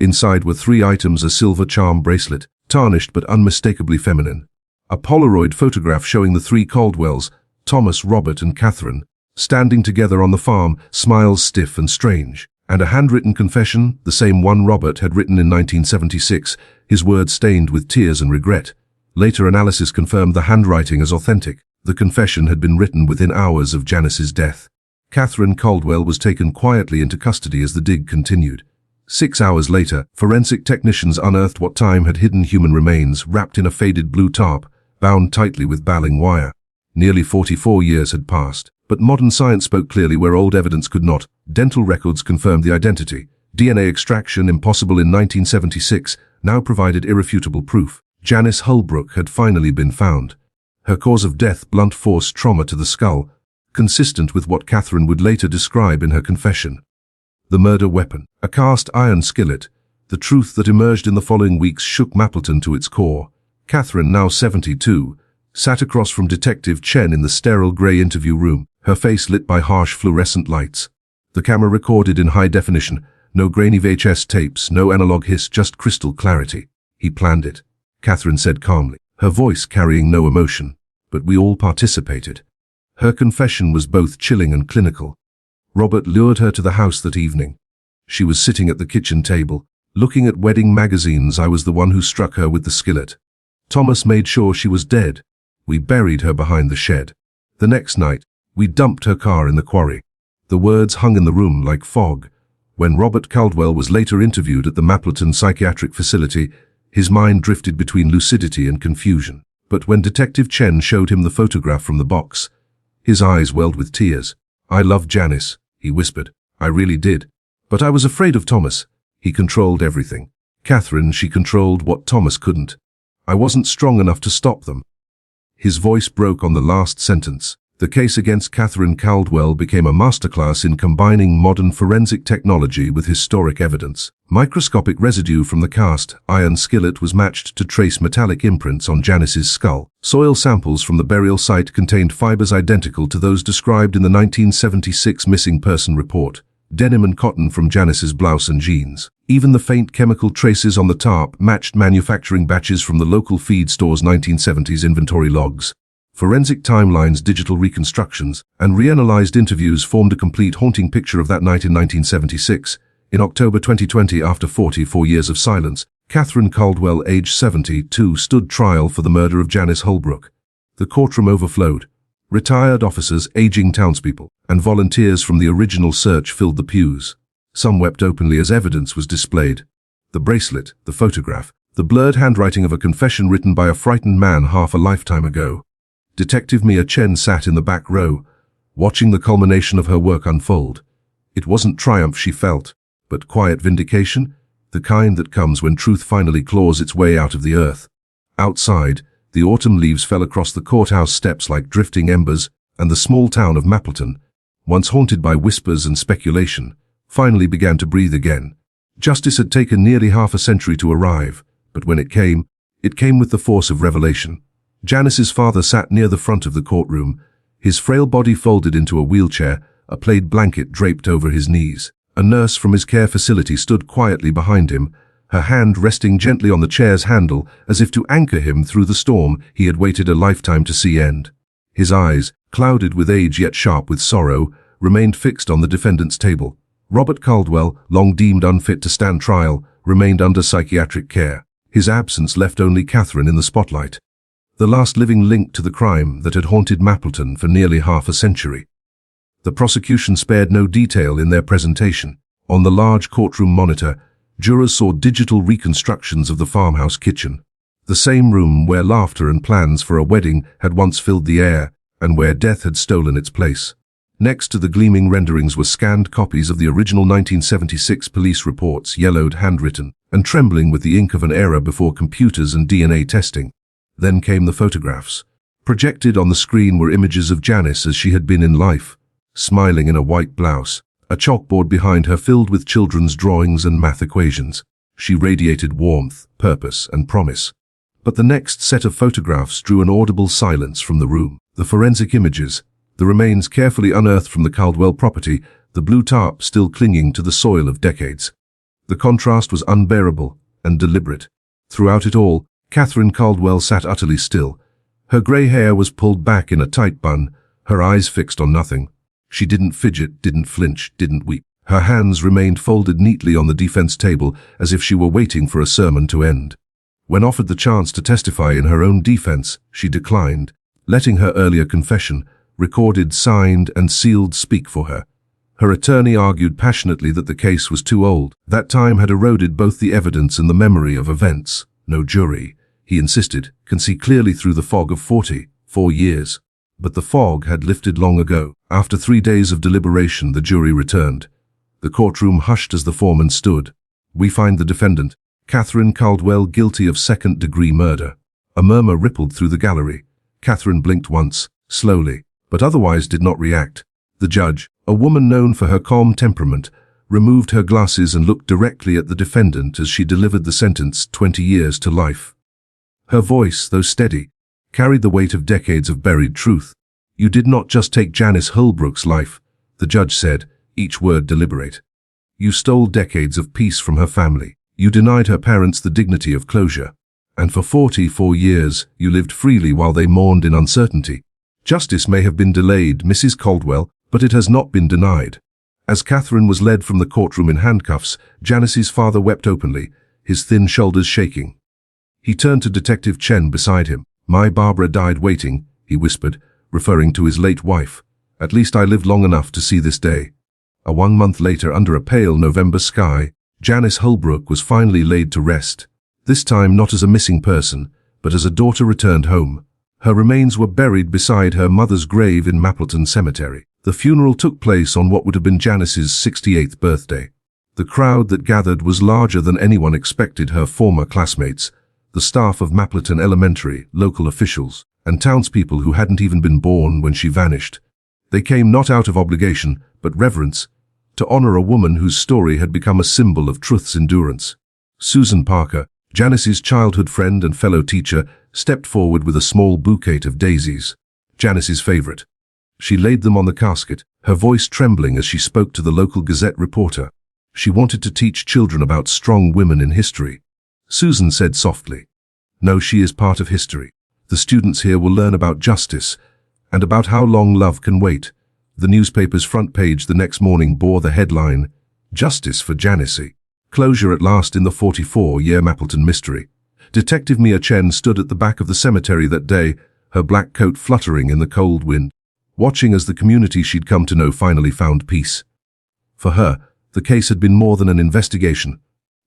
Inside were 3 items: a silver charm bracelet, tarnished but unmistakably feminine, a Polaroid photograph showing the 3 Caldwells, Thomas, Robert, and Catherine, standing together on the farm, smiles stiff and strange, and a handwritten confession, the same one Robert had written in 1976, his words stained with tears and regret. Later analysis confirmed the handwriting as authentic. The confession had been written within hours of Janice's death. Catherine Caldwell was taken quietly into custody as the dig continued. 6 hours later, forensic technicians unearthed what time had hidden human remains wrapped in a faded blue tarp, bound tightly with baling wire. Nearly 44 years had passed, but modern science spoke clearly where old evidence could not. Dental records confirmed the identity. DNA extraction, impossible in 1976, now provided irrefutable proof. Janice Holbrook had finally been found. Her cause of death, blunt force trauma to the skull, consistent with what Catherine would later describe in her confession. The murder weapon, a cast iron skillet. The truth that emerged in the following weeks shook Mapleton to its core. Catherine, now 72, sat across from Detective Chen in the sterile grey interview room, her face lit by harsh fluorescent lights. The camera recorded in high definition, no grainy VHS tapes, no analog hiss, just crystal clarity. He planned it, Catherine said calmly, her voice carrying no emotion. But we all participated. Her confession was both chilling and clinical. Robert lured her to the house that evening. She was sitting at the kitchen table, looking at wedding magazines. I was the one who struck her with the skillet. Thomas made sure she was dead. We buried her behind the shed. The next night, we dumped her car in the quarry. The words hung in the room like fog. When Robert Caldwell was later interviewed at the Mapleton psychiatric facility, his mind drifted between lucidity and confusion. But when Detective Chen showed him the photograph from the box, his eyes welled with tears. I loved Janice, he whispered. I really did. But I was afraid of Thomas. He controlled everything. Catherine, she controlled what Thomas couldn't. I wasn't strong enough to stop them. His voice broke on the last sentence. The case against Catherine Caldwell became a masterclass in combining modern forensic technology with historic evidence. Microscopic residue from the cast iron skillet was matched to trace metallic imprints on Janice's skull. Soil samples from the burial site contained fibers identical to those described in the 1976 missing person report. Denim and cotton from Janice's blouse and jeans. Even the faint chemical traces on the tarp matched manufacturing batches from the local feed store's 1970s inventory logs. Forensic timelines, digital reconstructions, and reanalyzed interviews formed a complete haunting picture of that night in 1976. In October 2020, after 44 years of silence, Catherine Caldwell, age 72, stood trial for the murder of Janice Holbrook. The courtroom overflowed. Retired officers, aging townspeople, and volunteers from the original search filled the pews. Some wept openly as evidence was displayed. The bracelet, the photograph, the blurred handwriting of a confession written by a frightened man half a lifetime ago. Detective Mia Chen sat in the back row, watching the culmination of her work unfold. It wasn't triumph she felt, but quiet vindication, the kind that comes when truth finally claws its way out of the earth. Outside, the autumn leaves fell across the courthouse steps like drifting embers, and the small town of Mapleton, once haunted by whispers and speculation, finally began to breathe again. Justice had taken nearly half a century to arrive, but when it came with the force of revelation. Janice's father sat near the front of the courtroom, his frail body folded into a wheelchair, a plaid blanket draped over his knees. A nurse from his care facility stood quietly behind him, her hand resting gently on the chair's handle as if to anchor him through the storm he had waited a lifetime to see end. His eyes, clouded with age yet sharp with sorrow, remained fixed on the defendant's table. Robert Caldwell, long deemed unfit to stand trial, remained under psychiatric care. His absence left only Catherine in the spotlight, the last living link to the crime that had haunted Mapleton for nearly half a century. The prosecution spared no detail in their presentation. On the large courtroom monitor, jurors saw digital reconstructions of the farmhouse kitchen, the same room where laughter and plans for a wedding had once filled the air, and where death had stolen its place. Next to the gleaming renderings were scanned copies of the original 1976 police reports, yellowed, handwritten, and trembling with the ink of an era before computers and DNA testing. Then came the photographs. Projected on the screen were images of Janice as she had been in life, smiling in a white blouse, a chalkboard behind her filled with children's drawings and math equations. She radiated warmth, purpose, and promise. But the next set of photographs drew an audible silence from the room. The forensic images, the remains carefully unearthed from the Caldwell property, the blue tarp still clinging to the soil of decades. The contrast was unbearable and deliberate. Throughout it all, Catherine Caldwell sat utterly still. Her grey hair was pulled back in a tight bun, her eyes fixed on nothing. She didn't fidget, didn't flinch, didn't weep. Her hands remained folded neatly on the defense table as if she were waiting for a sermon to end. When offered the chance to testify in her own defense, she declined, letting her earlier confession, recorded, signed, and sealed, speak for her. Her attorney argued passionately that the case was too old. That time had eroded both the evidence and the memory of events. No jury, he insisted, can see clearly through the fog of 44 years. But the fog had lifted long ago. After 3 days of deliberation, the jury returned. The courtroom hushed as the foreman stood. We find the defendant, Catherine Caldwell, guilty of second-degree murder. A murmur rippled through the gallery. Catherine blinked once, slowly, but otherwise did not react. The judge, a woman known for her calm temperament, removed her glasses and looked directly at the defendant as she delivered the sentence, 20 years to life. Her voice, though steady, carried the weight of decades of buried truth. "You did not just take Janice Holbrook's life," the judge said, each word deliberate. "You stole decades of peace from her family. You denied her parents the dignity of closure. And for 44 years, you lived freely while they mourned in uncertainty. Justice may have been delayed, Mrs. Caldwell, but it has not been denied." As Catherine was led from the courtroom in handcuffs, Janice's father wept openly, his thin shoulders shaking. He turned to Detective Chen beside him. "My Barbara died waiting," he whispered, referring to his late wife. "At least I lived long enough to see this day." 1 month later, under a pale November sky, Janice Holbrook was finally laid to rest. This time not as a missing person, but as a daughter returned home. Her remains were buried beside her mother's grave in Mapleton Cemetery. The funeral took place on what would have been Janice's 68th birthday. The crowd that gathered was larger than anyone expected. Her former classmates, the staff of Mapleton Elementary, local officials, and townspeople who hadn't even been born when she vanished. They came not out of obligation, but reverence, to honor a woman whose story had become a symbol of truth's endurance. Susan Parker, Janice's childhood friend and fellow teacher, stepped forward with a small bouquet of daisies, Janice's favorite. She laid them on the casket, her voice trembling as she spoke to the local Gazette reporter. She wanted to teach children about strong women in history. Susan said softly, "No, she is part of history. The students here will learn about justice, and about how long love can wait." The newspaper's front page the next morning bore the headline, "Justice for Janice. Closure at last in the 44-year Mapleton mystery." Detective Mia Chen stood at the back of the cemetery that day, her black coat fluttering in the cold wind, watching as the community she'd come to know finally found peace. For her, the case had been more than an investigation.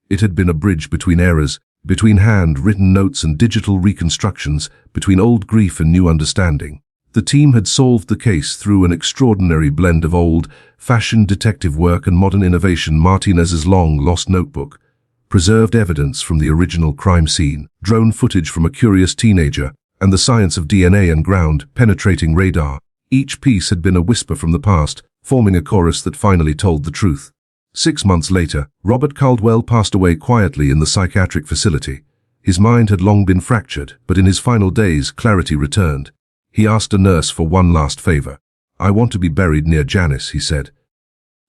It had been a bridge between eras, between hand-written notes and digital reconstructions, between old grief and new understanding. The team had solved the case through an extraordinary blend of old-fashioned detective work and modern innovation. Martinez's long-lost notebook, preserved evidence from the original crime scene, drone footage from a curious teenager, and the science of DNA and ground-penetrating radar. Each piece had been a whisper from the past, forming a chorus that finally told the truth. 6 months later, Robert Caldwell passed away quietly in the psychiatric facility. His mind had long been fractured, but in his final days, clarity returned. He asked a nurse for one last favor. "I want to be buried near Janice," he said.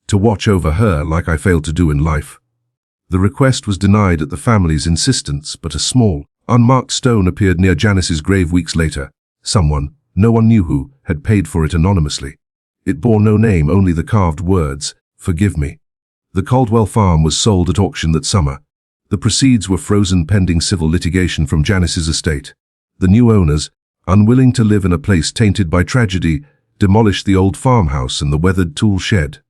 "To watch over her like I failed to do in life." The request was denied at the family's insistence, but a small, unmarked stone appeared near Janice's grave weeks later. Someone, no one knew who, had paid for it anonymously. It bore no name, only the carved words, "Forgive me." The Caldwell farm was sold at auction that summer. The proceeds were frozen pending civil litigation from Janice's estate. The new owners, unwilling to live in a place tainted by tragedy, demolished the old farmhouse and the weathered tool shed.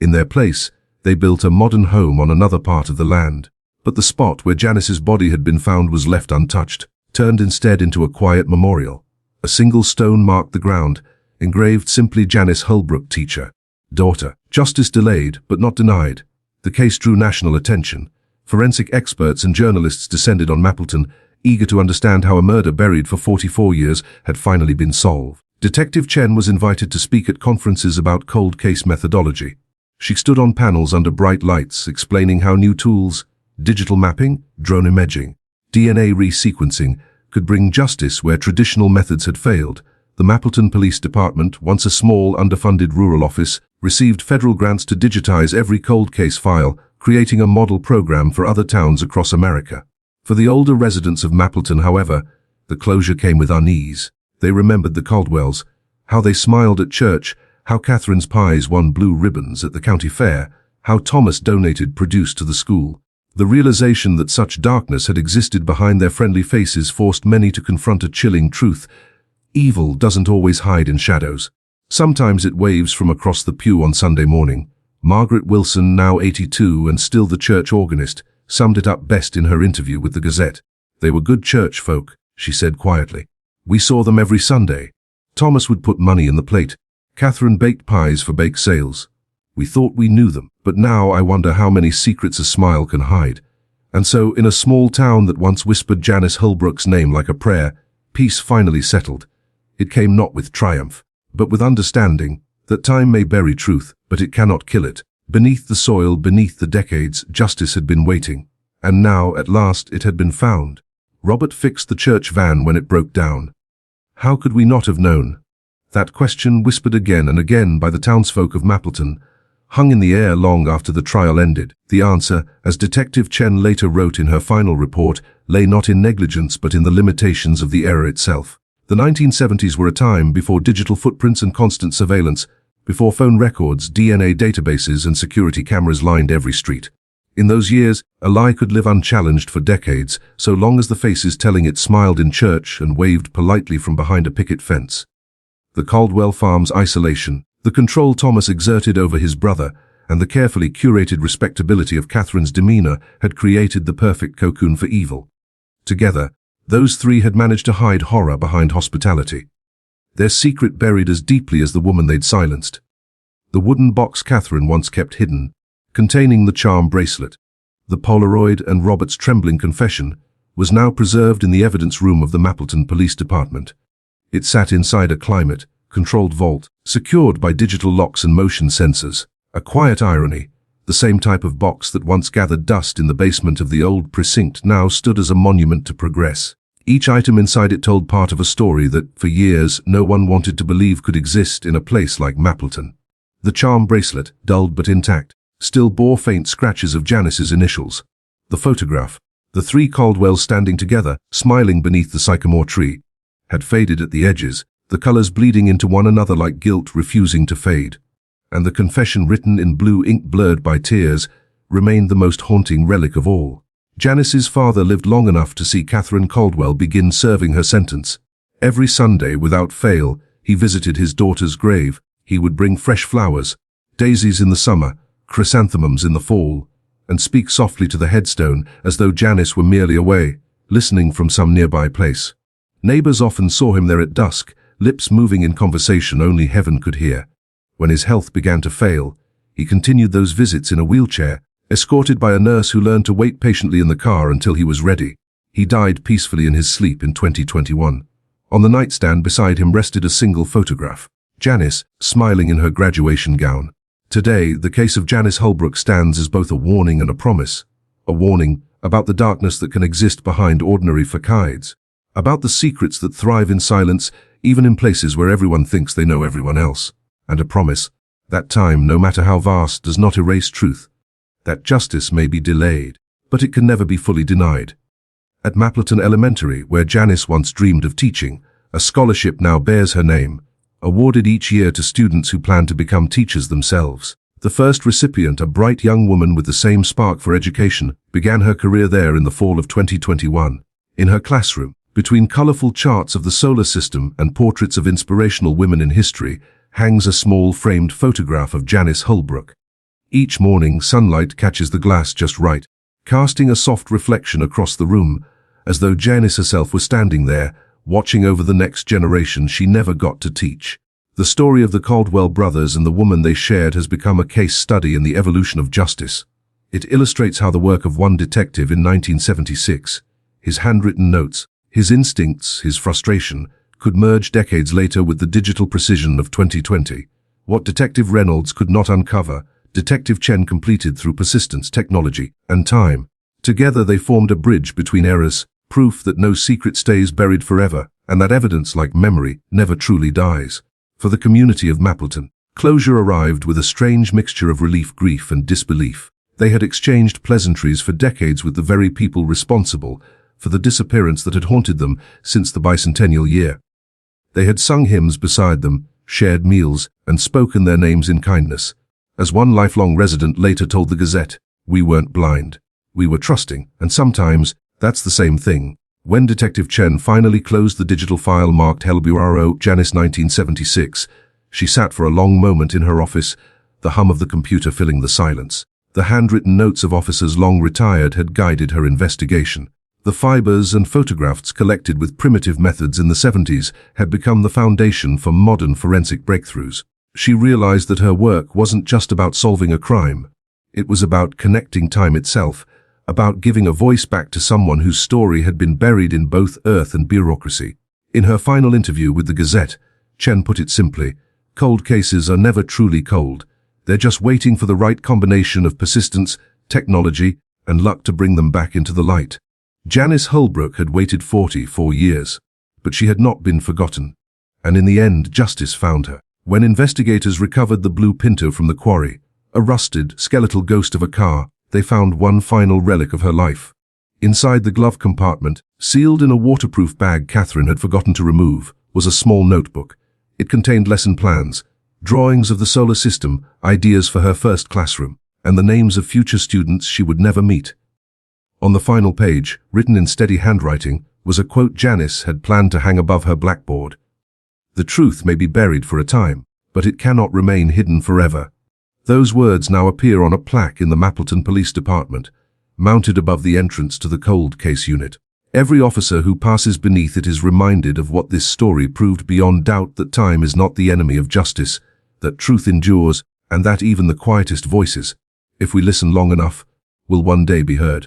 In their place, they built a modern home on another part of the land. But the spot where Janice's body had been found was left untouched, turned instead into a quiet memorial. A single stone marked the ground, engraved simply "Janice Holbrook, teacher, daughter." Justice delayed, but not denied. The case drew national attention. Forensic experts and journalists descended on Mapleton, eager to understand how a murder buried for 44 years had finally been solved. Detective Chen was invited to speak at conferences about cold case methodology. She stood on panels under bright lights, explaining how new tools, digital mapping, drone imaging, DNA resequencing, could bring justice where traditional methods had failed. The Mapleton Police Department, once a small, underfunded rural office, received federal grants to digitize every cold case file, creating a model program for other towns across America. For the older residents of Mapleton, however, the closure came with unease. They remembered the Caldwells, how they smiled at church, how Catherine's pies won blue ribbons at the county fair, how Thomas donated produce to the school. The realization that such darkness had existed behind their friendly faces forced many to confront a chilling truth. Evil doesn't always hide in shadows. Sometimes it waves from across the pew on Sunday morning. Margaret Wilson, now 82 and still the church organist, summed it up best in her interview with the Gazette. "They were good church folk," she said quietly. "We saw them every Sunday. Thomas would put money in the plate. Catherine baked pies for bake sales. We thought we knew them, but now I wonder how many secrets a smile can hide." And so, in a small town that once whispered Janice Holbrook's name like a prayer, peace finally settled. It came not with triumph, but with understanding that time may bury truth, but it cannot kill it. Beneath the soil, beneath the decades, justice had been waiting. And now, at last, it had been found. Robert fixed the church van when it broke down. How could we not have known? That question, whispered again and again by the townsfolk of Mapleton, hung in the air long after the trial ended. The answer, as Detective Chen later wrote in her final report, lay not in negligence but in the limitations of the error itself. The 1970s were a time before digital footprints and constant surveillance, before phone records, DNA databases and security cameras lined every street. In those years, a lie could live unchallenged for decades, so long as the faces telling it smiled in church and waved politely from behind a picket fence. The Caldwell farm's isolation, the control Thomas exerted over his brother, and the carefully curated respectability of Catherine's demeanor had created the perfect cocoon for evil. Together, those three had managed to hide horror behind hospitality. Their secret buried as deeply as the woman they'd silenced. The wooden box Catherine once kept hidden, containing the charm bracelet, the Polaroid and Robert's trembling confession, was now preserved in the evidence room of the Mapleton Police Department. It sat inside a climate-controlled vault, secured by digital locks and motion sensors. A quiet irony, the same type of box that once gathered dust in the basement of the old precinct now stood as a monument to progress. Each item inside it told part of a story that, for years, no one wanted to believe could exist in a place like Mapleton. The charm bracelet, dulled but intact, still bore faint scratches of Janice's initials. The photograph, the three Caldwells standing together, smiling beneath the sycamore tree, had faded at the edges, the colors bleeding into one another like guilt refusing to fade. And the confession written in blue ink blurred by tears remained the most haunting relic of all. Janice's father lived long enough to see Catherine Caldwell begin serving her sentence. Every Sunday, without fail, he visited his daughter's grave. He would bring fresh flowers, daisies in the summer, chrysanthemums in the fall, and speak softly to the headstone as though Janice were merely away, listening from some nearby place. Neighbors often saw him there at dusk, lips moving in conversation only heaven could hear. When his health began to fail, he continued those visits in a wheelchair, escorted by a nurse who learned to wait patiently in the car until he was ready. He died peacefully in his sleep in 2021. On the nightstand beside him rested a single photograph. Janice, smiling in her graduation gown. Today, the case of Janice Holbrook stands as both a warning and a promise. A warning about the darkness that can exist behind ordinary facades. About the secrets that thrive in silence, even in places where everyone thinks they know everyone else. And a promise that time, no matter how vast, does not erase truth. That justice may be delayed, but it can never be fully denied. At Mapleton Elementary, where Janice once dreamed of teaching, a scholarship now bears her name, awarded each year to students who plan to become teachers themselves. The first recipient, a bright young woman with the same spark for education, began her career there in the fall of 2021. In her classroom, between colorful charts of the solar system and portraits of inspirational women in history, hangs a small framed photograph of Janice Holbrook. Each morning, sunlight catches the glass just right, casting a soft reflection across the room, as though Janice herself were standing there, watching over the next generation she never got to teach. The story of the Caldwell brothers and the woman they shared has become a case study in the evolution of justice. It illustrates how the work of one detective in 1976, his handwritten notes, his instincts, his frustration, could merge decades later with the digital precision of 2020. What Detective Reynolds could not uncover, Detective Chen completed through persistence, technology, and time. Together they formed a bridge between eras, proof that no secret stays buried forever, and that evidence, like memory, never truly dies. For the community of Mapleton, closure arrived with a strange mixture of relief, grief, and disbelief. They had exchanged pleasantries for decades with the very people responsible for the disappearance that had haunted them since the bicentennial year. They had sung hymns beside them, shared meals, and spoken their names in kindness. As one lifelong resident later told the Gazette, "We weren't blind. We were trusting, and sometimes that's the same thing." When Detective Chen finally closed the digital file marked Helbuaro Janice 1976, she sat for a long moment in her office, the hum of the computer filling the silence. The handwritten notes of officers long retired had guided her investigation. The fibers and photographs collected with primitive methods in the 70s had become the foundation for modern forensic breakthroughs. She realized that her work wasn't just about solving a crime. It was about connecting time itself, about giving a voice back to someone whose story had been buried in both earth and bureaucracy. In her final interview with the Gazette, Chen put it simply, "Cold cases are never truly cold. They're just waiting for the right combination of persistence, technology, and luck to bring them back into the light. Janice Holbrook had waited 44 years, but she had not been forgotten. And in the end, justice found her. When investigators recovered the blue Pinto from the quarry, a rusted, skeletal ghost of a car, they found one final relic of her life. Inside the glove compartment, sealed in a waterproof bag Catherine had forgotten to remove, was a small notebook. It contained lesson plans, drawings of the solar system, ideas for her first classroom, and the names of future students she would never meet. On the final page, written in steady handwriting, was a quote Janice had planned to hang above her blackboard. "The truth may be buried for a time, but it cannot remain hidden forever." Those words now appear on a plaque in the Mapleton Police Department, mounted above the entrance to the cold case unit. Every officer who passes beneath it is reminded of what this story proved beyond doubt: that time is not the enemy of justice, that truth endures, and that even the quietest voices, if we listen long enough, will one day be heard.